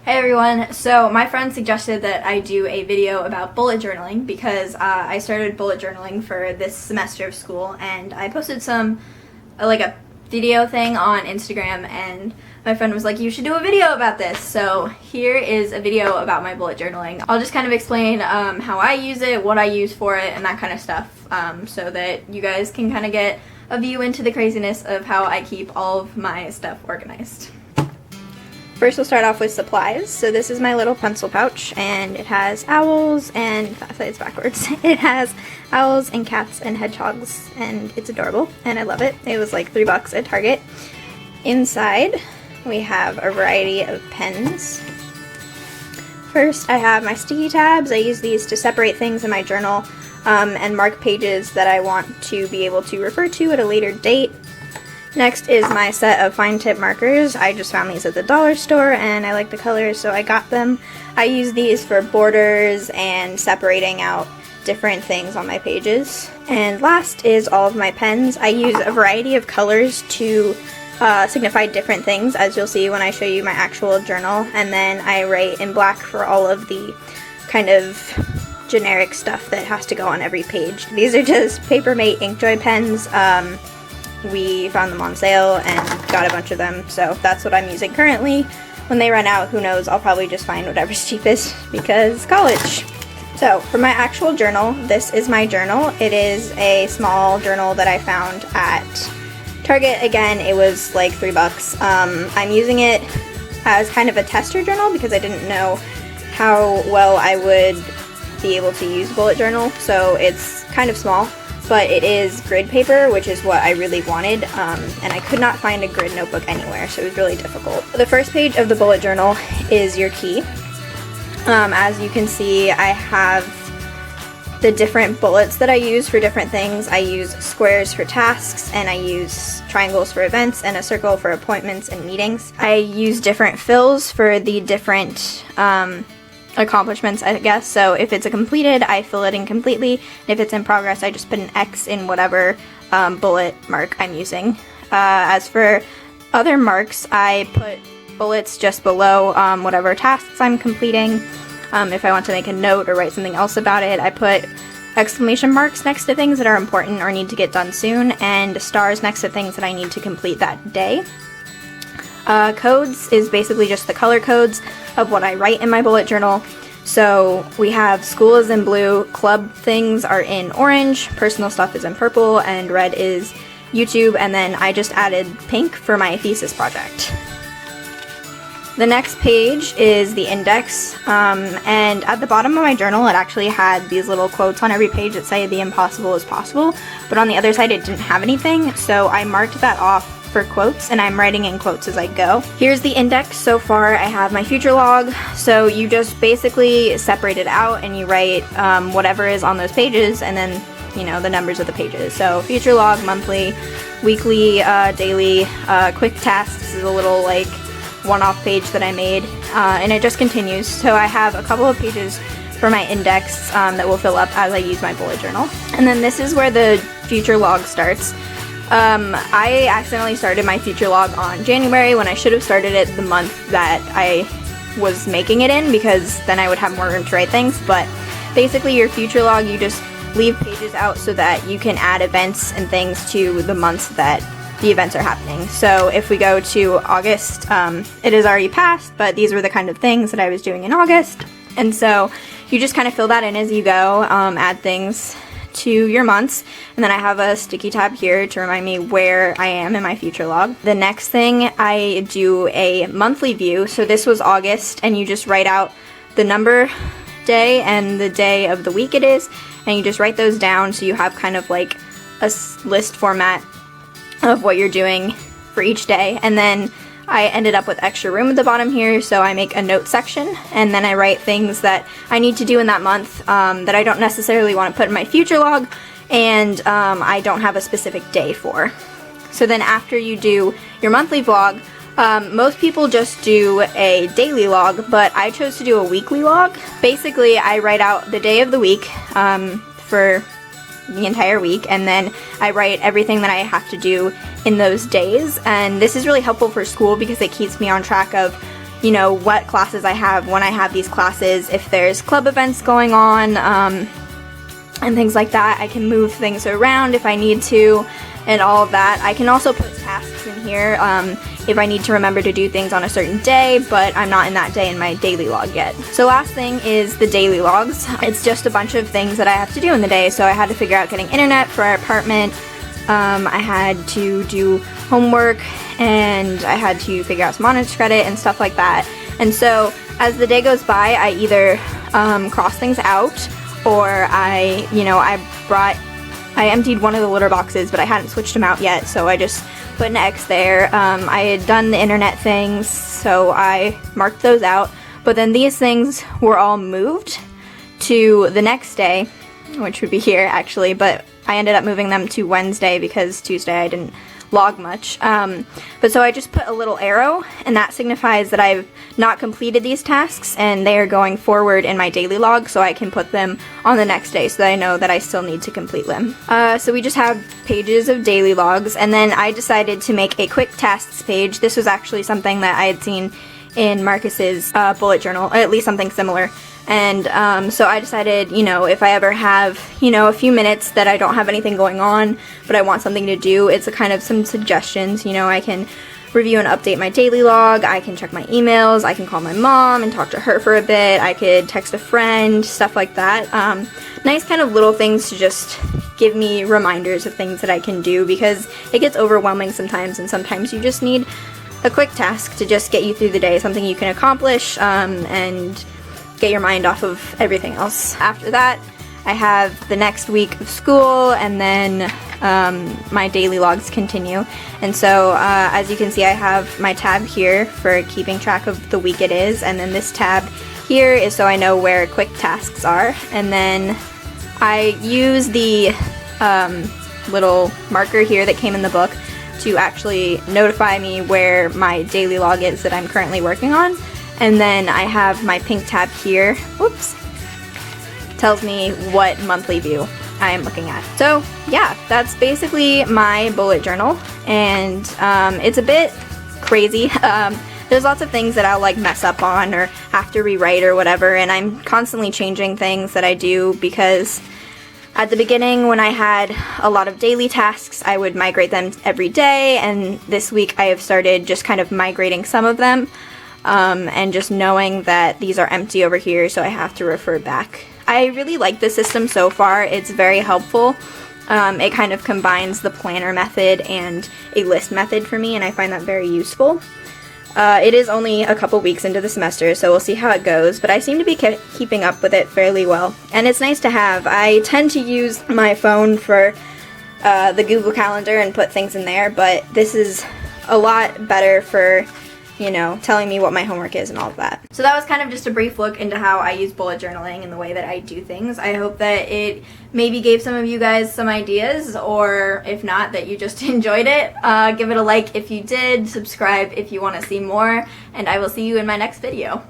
Hey everyone, so my friend suggested that I do a video about bullet journaling because I started bullet journaling for this semester of school, and I posted a video thing on Instagram, and my friend was like, you should do a video about this. So here is a video about my bullet journaling. I'll just kind of explain how I use it, what I use for it, and that kind of stuff, so that you guys can kind of get a view into the craziness of how I keep all of my stuff organized. First we'll start off with supplies. So this is my little pencil pouch, and it has owls and, it's backwards, it has owls and cats and hedgehogs, and it's adorable and I love it. It was like $3 at Target. Inside we have a variety of pens. First I have my sticky tabs. I use these to separate things in my journal and mark pages that I want to be able to refer to at a later date. Next is my set of fine tip markers. I just found these at the dollar store and I like the colors, so I got them. I use these for borders and separating out different things on my pages. And last is all of my pens. I use a variety of colors to signify different things, as you'll see when I show you my actual journal, and then I write in black for all of the kind of generic stuff that has to go on every page. These are just Papermate Inkjoy pens. We found them on sale and got a bunch of them, so that's what I'm using currently. When they run out, who knows, I'll probably just find whatever's cheapest because college. So for my actual journal, this is my journal. It is a small journal that I found at Target. Again, it was like $3. I'm using it as kind of a tester journal because I didn't know how well I would be able to use bullet journal, so it's kind of small. But it is grid paper, which is what I really wanted, and I could not find a grid notebook anywhere, so it was really difficult. The first page of the bullet journal is your key. As you can see, I have the different bullets that I use for different things. I use squares for tasks, and I use triangles for events, and a circle for appointments and meetings. I use different fills for the different accomplishments, I guess. So if it's a completed, I fill it in completely, and if it's in progress, I just put an X in whatever bullet mark I'm using. As for other marks, I put bullets just below whatever tasks I'm completing. If I want to make a note or write something else about it, I put exclamation marks next to things that are important or need to get done soon, and stars next to things that I need to complete that day. Codes is basically just the color codes of what I write in my bullet journal. So we have school is in blue, club things are in orange, personal stuff is in purple, and red is YouTube, and then I just added pink for my thesis project. The next page is the index, and at the bottom of my journal it actually had these little quotes on every page that say the impossible is possible, but on the other side it didn't have anything, so I marked that off for quotes, and I'm writing in quotes as I go. Here's the index. So far I have my future log, so you just basically separate it out and you write whatever is on those pages, and then, you know, the numbers of the pages. So future log, monthly, weekly, daily, quick tasks is a little like one-off page that I made, and it just continues. So I have a couple of pages for my index that will fill up as I use my bullet journal. And then this is where the future log starts. I accidentally started my future log on January when I should have started it the month that I was making it in, because then I would have more room to write things. But basically your future log, you just leave pages out so that you can add events and things to the months that the events are happening. So if we go to August, it is already passed, but these were the kind of things that I was doing in August. And so you just kind of fill that in as you go, add things to your months, and then I have a sticky tab here to remind me where I am in my future log. The next thing, I do a monthly view. So this was August, and you just write out the number, day, and the day of the week it is, and you just write those down so you have kind of like a list format of what you're doing for each day. And then I ended up with extra room at the bottom here, so I make a note section, and then I write things that I need to do in that month that I don't necessarily want to put in my future log, and I don't have a specific day for. So then after you do your monthly vlog, most people just do a daily log, but I chose to do a weekly log. Basically, I write out the day of the week for the entire week, and then I write everything that I have to do in those days. And this is really helpful for school because it keeps me on track of, you know, what classes I have, when I have these classes, if there's club events going on, and things like that. I can move things around if I need to, and all of that. I can also put tasks in here if I need to remember to do things on a certain day, but I'm not in that day in my daily log yet. So last thing is the daily logs. It's just a bunch of things that I have to do in the day. So I had to figure out getting internet for our apartment. I had to do homework, and I had to figure out some honors credit and stuff like that. And so as the day goes by, I either cross things out, or I emptied one of the litter boxes, but I hadn't switched them out yet, so I just put an X there. I had done the internet things, so I marked those out. But then these things were all moved to the next day, which would be here actually, but I ended up moving them to Wednesday because Tuesday I didn't log much. But so I just put a little arrow, and that signifies that I've not completed these tasks and they are going forward in my daily log, so I can put them on the next day so that I know that I still need to complete them. So we just have pages of daily logs, and then I decided to make a quick tasks page. This was actually something that I had seen in Marcus's bullet journal, or at least something similar. And so I decided, you know, if I ever have, you know, a few minutes that I don't have anything going on, but I want something to do, it's a kind of some suggestions. You know, I can review and update my daily log, I can check my emails, I can call my mom and talk to her for a bit, I could text a friend, stuff like that. Nice kind of little things to just give me reminders of things that I can do, because it gets overwhelming sometimes, and sometimes you just need a quick task to just get you through the day, something you can accomplish, and get your mind off of everything else. After that, I have the next week of school, and then my daily logs continue. And so as you can see, I have my tab here for keeping track of the week it is, and then this tab here is so I know where quick tasks are. And then I use the little marker here that came in the book to actually notify me where my daily log is that I'm currently working on. And then I have my pink tab here, whoops, tells me what monthly view I am looking at. So yeah, that's basically my bullet journal, and it's a bit crazy. There's lots of things that I'll like mess up on or have to rewrite or whatever, and I'm constantly changing things that I do, because at the beginning when I had a lot of daily tasks, I would migrate them every day, and this week I have started just kind of migrating some of them. And just knowing that these are empty over here, so I have to refer back. I really like the system so far. It's very helpful. It kind of combines the planner method and a list method for me, and I find that very useful. It is only a couple weeks into the semester, so we'll see how it goes, but I seem to be keeping up with it fairly well. And it's nice to have. I tend to use my phone for the Google Calendar and put things in there, but this is a lot better for, you know, telling me what my homework is and all of that. So that was kind of just a brief look into how I use bullet journaling and the way that I do things. I hope that it maybe gave some of you guys some ideas, or if not, that you just enjoyed it. Give it a like if you did, subscribe if you want to see more, and I will see you in my next video.